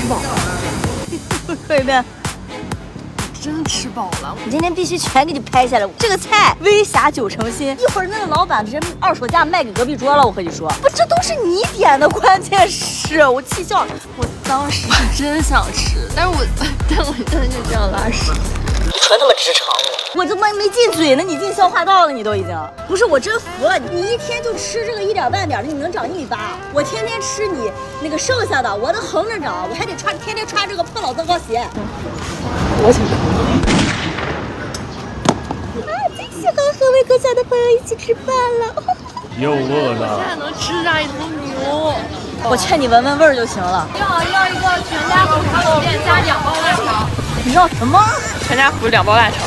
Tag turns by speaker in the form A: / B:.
A: 饱了。
B: 说一遍。
A: 真吃饱了，
B: 我今天必须全给你拍下来。这个菜微霞9成新，一会儿那个老板直接二手价卖给隔壁桌了。我和你说，不，这都是你点的，关键是我气笑了。
A: 我当时是真想吃，但我现在就这样拉屎。
B: 你纯他妈直肠我他妈没进嘴呢，你进消化道了，你都已经。不是，我真服了你，一天就吃这个一点半点的，你能长1.8米。我天天吃你那个剩下的，我都横着长，我还得天天穿这个破老增高鞋。我请客。最喜欢和魏哥小的朋友一起吃饭了。
C: 又饿了。
A: 现在能吃上一头牛。
B: 我劝你闻闻味儿就行了。
A: 你好，要一个全家福烤肉店加2包辣条。
B: 你要什么？
A: 全家福2包辣条。